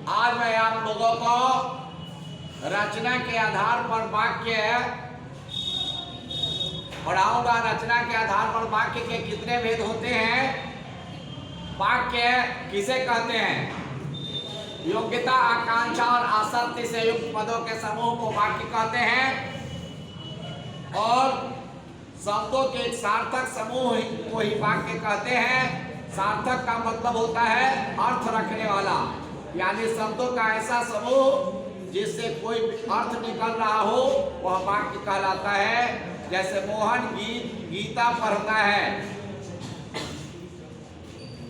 आज मैं आप लोगों को रचना के आधार पर वाक्य पढ़ाऊंगा। रचना के आधार पर वाक्य के कितने भेद होते हैं, वाक्य किसे कहते हैं। योग्यता, आकांक्षा और आसक्ति से युक्त पदों के समूह को वाक्य कहते हैं और शब्दों के एक सार्थक समूह को ही वाक्य कहते हैं। सार्थक का मतलब होता है अर्थ रखने वाला, यानी शब्दों का ऐसा समूह जिससे कोई अर्थ निकल रहा हो वह वाक्य कहलाता है। जैसे मोहन गीता पढ़ता है।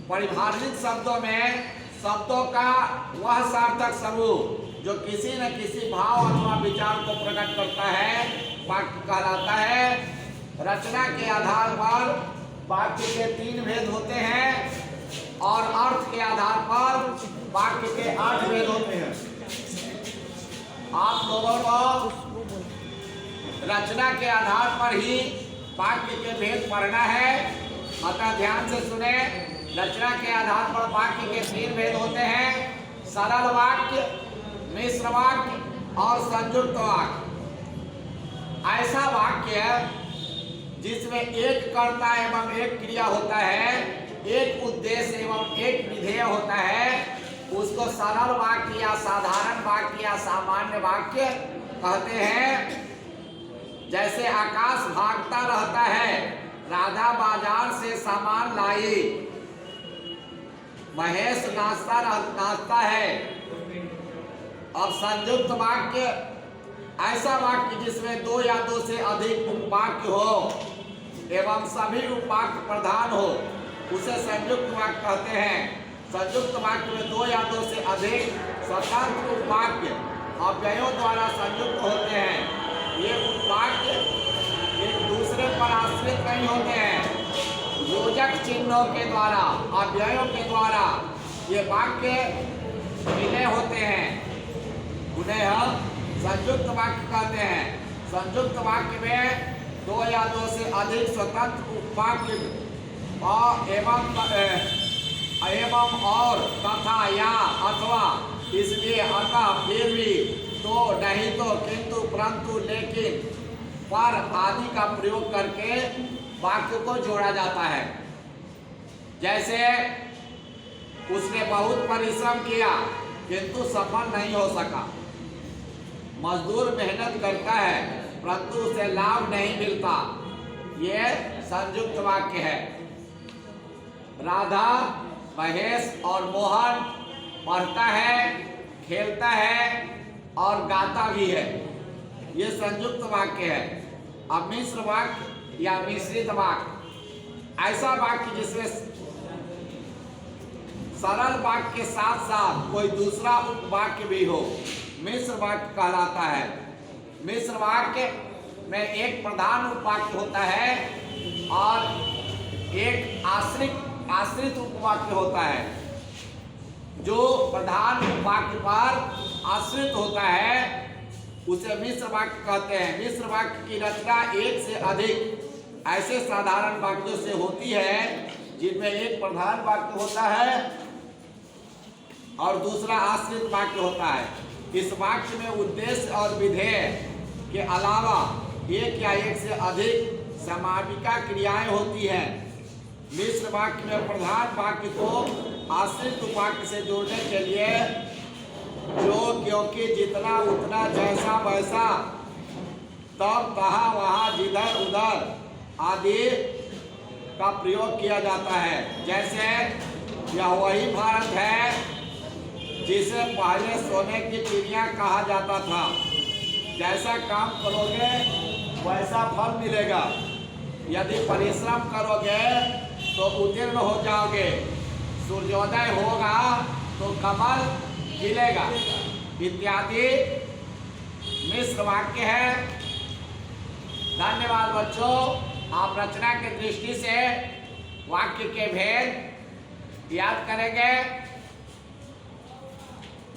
परिभाषित शब्दों में शब्दों का वह सार्थक समूह जो किसी न किसी भाव अथवा विचार को प्रकट करता है वाक्य कहलाता है। रचना के आधार पर वाक्य के 3 भेद होते हैं और अर्थ के आधार पर वाक्य के 8 भेद होते हैं। आप लोगों को रचना के आधार पर ही वाक्य के भेद पढ़ना है, अतः ध्यान से सुने। रचना के आधार पर वाक्य के 3 भेद होते हैं, सरल वाक्य, मिश्र वाक्य और संयुक्त वाक्य। ऐसा वाक्य जिसमें एक कर्ता एवं एक क्रिया होता है, एक उद्देश्य एवं एक विधेय होता है, उसको सरल वाक्य या साधारण वाक्य या सामान्य वाक्य कहते हैं। जैसे आकाश भागता रहता है, राधा बाजार से सामान लाई, महेश नाचता है। अब संयुक्त वाक्य ऐसा वाक्य जिसमें 2 या 2 से अधिक उपवाक्य हो एवं सभी उपवाक्य प्रधान हो, उसे संयुक्त वाक्य कहते हैं। संयुक्त वाक्य में 2 या 2 से अधिक स्वतंत्र उपवाक्य अव्ययों द्वारा संयुक्त होते हैं। ये उपवाक्य एक दूसरे पर आश्रित नहीं होते हैं। योजक चिन्हों के द्वारा, अव्ययों के द्वारा ये वाक्य मिले होते हैं, उन्हें हम संयुक्त वाक्य कहते हैं। संयुक्त वाक्य में 2 या 2 से अधिक स्वतंत्र उपवाक्य एवं और तथा या अथवा, इसलिए, अतः, फिर भी, तो, नहीं तो, किंतु, परंतु, लेकिन, पर आदि का प्रयोग करके वाक्य को जोड़ा जाता है। जैसे उसने बहुत परिश्रम किया किंतु सफल नहीं हो सका। मजदूर मेहनत करता है परंतु उसे लाभ नहीं मिलता। यह संयुक्त वाक्य है। राधा, महेश और मोहन पढ़ता है, खेलता है और गाता भी है। यह संयुक्त वाक्य है। अब मिश्र वाक्य या मिश्रित वाक्य ऐसा वाक्य जिसमें सरल वाक्य के साथ साथ कोई दूसरा उपवाक्य भी हो, मिश्र वाक्य कहलाता है। मिश्र वाक्य में एक प्रधान उपवाक्य होता है और एक आश्रित उपवाक्य होता है। जो प्रधान उपवाक्य पर आश्रित होता है उसे मिश्र वाक्य कहते हैं। मिश्र वाक्य की रचना एक से अधिक ऐसे साधारण वाक्यों से होती है जिनमें एक प्रधान वाक्य होता है और दूसरा आश्रित वाक्य होता है। इस वाक्य में उद्देश्य और विधेय के अलावा एक या एक से अधिक समापिका क्रियाएं होती हैं। मिश्र वाक्य में प्रधान वाक्य को आश्रित वाक्य से जोड़ने के लिए जो, क्योंकि, जितना, उतना, जैसा, वैसा, तब, तहाँ, वहाँ, जिधर, उधर आदि का प्रयोग किया जाता है। जैसे यह वही भारत है जिसे पहले सोने की चिड़िया कहा जाता था। जैसा काम करोगे वैसा फल मिलेगा। यदि परिश्रम करोगे तो उत्तीर्ण हो जाओगे। सूर्योदय होगा तो कमल खिलेगा, इत्यादि मिश्र वाक्य है। धन्यवाद बच्चों। आप रचना की दृष्टि से वाक्य के भेद याद करेंगे।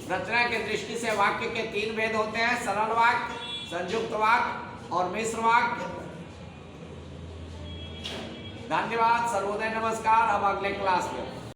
रचना की दृष्टि से वाक्य के 3 भेद होते हैं, सरल वाक्य, संयुक्त वाक्य और मिश्र वाक्य। धन्यवाद। सर्वोदय नमस्कार। अब अगले क्लास में